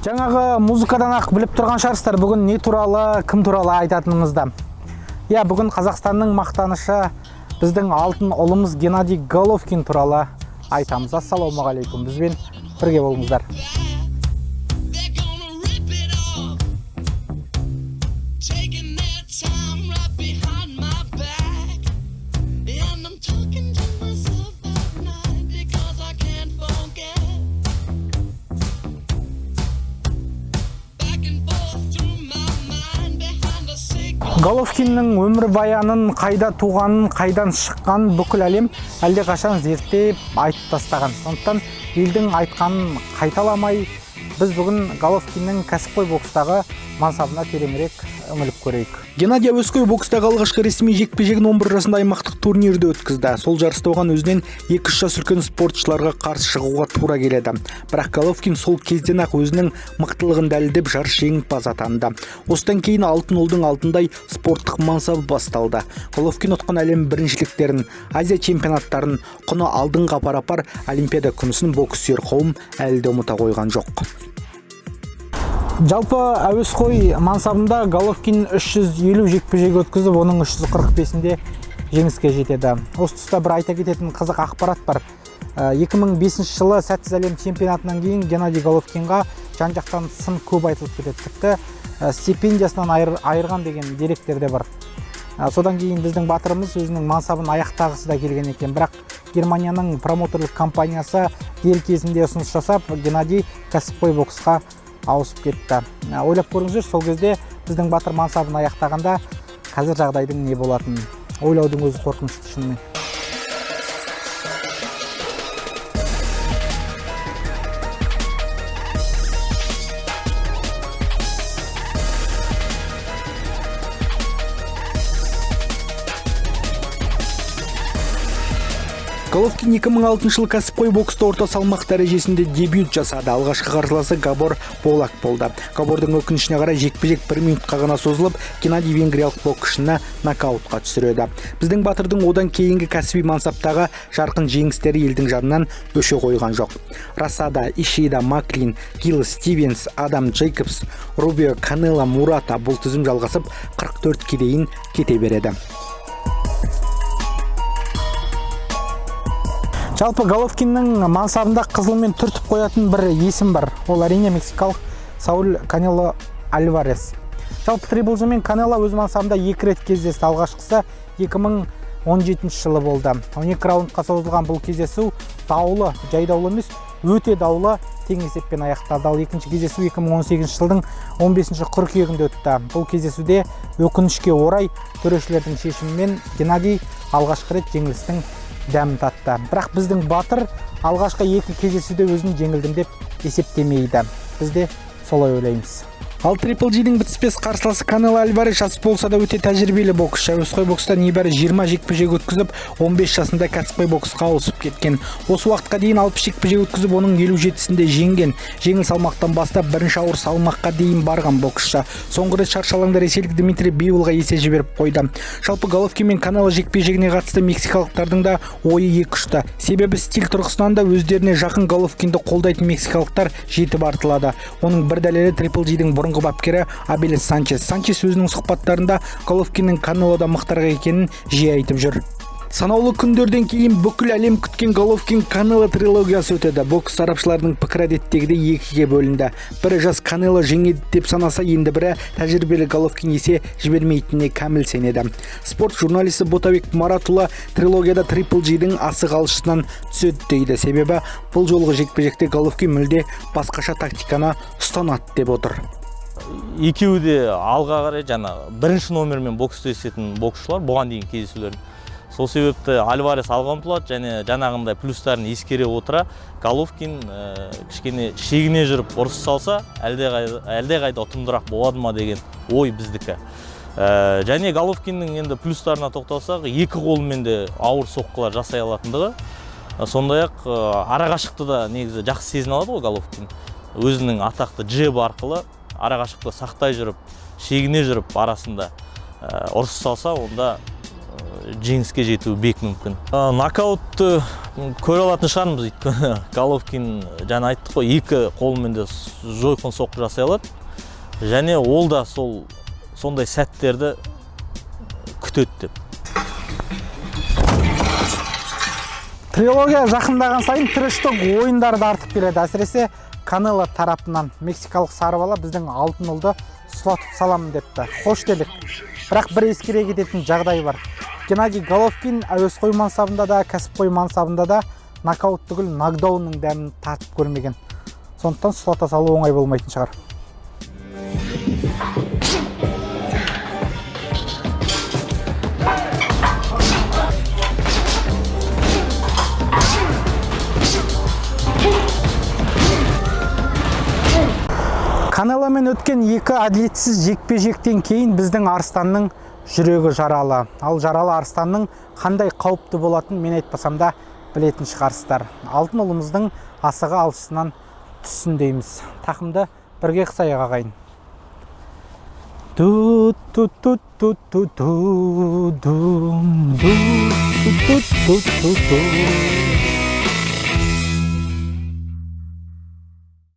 Жаңағы музыкадан ақ біліп тұрған шығарсыздар, бүгін не туралы, кім туралы айтатынымызда. Я, бүгін Қазақстанның мақтанышы, біздің алтын ұлымыз Геннадий Головкин туралы айтамыз. Ассалаумағалейкум, бізбен бірге болыңыздар. Головкиннің өмір баянын, қайда туғанын, қайдан шыққанын бүкіл әлем әлде қашан зерттеп айтып тастаған. Сондықтан елдің айтқанын қайталамай, біз бүгін Головкиннің кәсіпқой бокстағы мансабына тереңірек үңіліп көрейік. Геннадий әуесқой бокстағы алғашқы ресми жекпе-жегін 11 жасында аймақтық турнирде өткізді. Сол жарыста оған өзінен 2 жас үлкен спортшыларға қарсы шығуға тура келеді. Бірақ Головкин сол кезден ақ өзінің мықтылығын дәлелдеп жарыс жеңімпазы атанды. Осыдан кейін алтын ұлдың алтындай спорттық мансабы басталды. Головкин ұтқан әлем біріншіліктерін, Азия чемпионаттарын, құны алдыңға пара-пар Олимпиада күмісін бокссүйер қауым әлі де ұмыта қойған жоқ. Жалпы әуесқой мансабында Головкин 350 жекпе-жек өткізіп, оның 345-інде жеңіске жетеді. Осы тұста бір айта кететін қызық ақпарат бар. 2005 жылы сәтсіз әлем чемпионатынан кейін Геннадий Головкинға жан-жақтан сын көп айтылып кетеді. Тіпті стипендиясынан айырған деген деректер де бар. Содан кейін біздің батырымыз өзінің мансабын аяқтағысы да келген екен. Бірақ Германияның промоутерлік компаниясы дер кезінде ұсыныс жасап, Геннадий кәсіпқой боксқа ауысып кетті. Ойлап көріңіздер, сол кезде біздің батыр мансабын аяқтағанда қазір жағдайдың не болатынын ойлаудың өзі қорқынышты шынымен. Головкин 2006 жылы кәсіпқой бокста орта салмақ дәрежесінде дебют жасады. Алғашқы қарсыласы Габор Полак болды. Габордың өкінішіне қарай жекпе-жек 1 минутқа ғана созылып, Геннадий венгриялық боксшыны нокаутқа түсіреді. Біздің батырдың одан кейінгі кәсіби мансаптағы жарқын жеңістері елдің жадынан өше қойған жоқ. Расада, Ишида, Маклин, Гил Стивенс, Адам Джейкобс, Рубио, Канело, Мурата бұл тізім жалғасып 44-ке дейін кете береді. Жалпы Головкиннің мансабында қызылмен түртіп қоятын бір есім бар. Ол әрине мексикалық Сауль Канело Альварес. Жалпы Triple G мен Канело өз мансабында 2 рет кездесті. Алғашқысы 2017 жылы болды. 12 раундқа созылған бұл кездесу даулы, жай даулы емес, өте даулы тең есеппен аяқталды. Ал екінші кездесу 2018 жылдың 15 қыркүйегінде өтті. Бұл кездесуде өкінішке орай төрешілердің шешімімен Геннадий алғашқы рет жеңілістің дәмін татты. Бірақ біздің батыр алғашқы 2 кездесуде өзін жеңілдім деп есептемейді. Біз де солай ойлаймыз. Ал Triple G-дің бітіспес қарсыласы Канело Альварес жас болса да өте тәжірибелі боксшы. Әуесқой бокста небәрі 20 жекпе-жек өткізіп, 15 жасында кәсіпқой боксқа ауысып кеткен. Осы уақытқа дейін 60 жекпе-жек өткізіп, оның 57-сінде жеңген. Жеңіл салмақтан бастап бірінші ауыр салмаққа дейін барған боксшы. Соңғы рет шаршы алаңда ресейлік Дмитрий Биволға есе жіберіп қойды. Жалпы Головкин мен Канело жекпе-жегіне қатысты мексикалықтардың да ойы екі ұшты. Себебі стиль тұрғысынан да өздеріне жақын Головкинді қолдайтын мексикалықтар жетіп артылады. Оның бір дәлелі Triple G-дің бұрынғы бапкері Абель Санчес. Санчес өзінің сұхбаттарында Головкиннің Канелода мықтарға екенін жиі айтып жүр. Санаулы күндерден кейін бүкіл әлем күткен Головкин Канело трилогиясы өтеді. Бокс сарапшыларының пікірі әдеттегідей 2-ге бөлінді. Бірі жас Канело жеңеді деп санаса, енді бірі тәжірибелі Головкин есе жібермейтініне кәміл сенеді. Спорт журналисі Ботабек Маратұлы трилогияда Triple G-дің асық алшысынан түседі дейді. Себебі бұл жолғы жекпе-жекте Головкин мүлде басқаша тактиканы ұстанады деп отыр. Екеуі де алға қарай бірінші номермен бокстесетін боксшылар бұған дейін кездесулерін. Сол себепті Альварес алға ұмтылады және жаңағындай плюстарын ескере отыра Головкин кішкене шегіне жүріп ұрыс салса, әлдеқайда ұтымдырақ болады ма деген ой біздікі. Және Головкиннің енді плюстарына тоқталсақ, 2 қолымен де ауыр соққылар жасай алатындығы. Сондай-ақ арақашықты да негізі жақсы сезіне алады ғой Головкин. Өзінің атақты джебі арқылы арақашықты сақтай жүріп, шегіне жүріп арасында ұрыс салса, онда жеңіске жетүү бек мүмкүн. Нокаутты көрө алатын шаармыз өйткөнү Головкин жана айттык го, эки кол менен жойкон сокку жасай алат. Және ол да сондай сәттерді күтөт деп. Трилогия жақындаған сайын трэш-ток ойындары да артып келеді. Әсіресе Канело тарапынан мексикалық сарыбала біздің алтын ұлды сұлатып саламын депті. Хош делік. Бірақ бір ескере кететін жағдай бар. Геннадий Головкин әуесқой мансабында да, кәсіпқой мансабында да нокаут түгіл нокдаунның дәмін татып көрмеген. Сондықтан сұлата салу оңай болмайтын шығар. Канеломен өткен екі әділетсіз жекпе-жектен кейін біздің Арыстанның жүрегі жаралы. Ал жаралы Арыстанның қандай қауіпті болатынын мен айтпасам да білетін шығарсыздар. Алтын ұлымыздың асығы алшысынан түссін дейміз. Тақымды бірге қысайық ағайын. Ду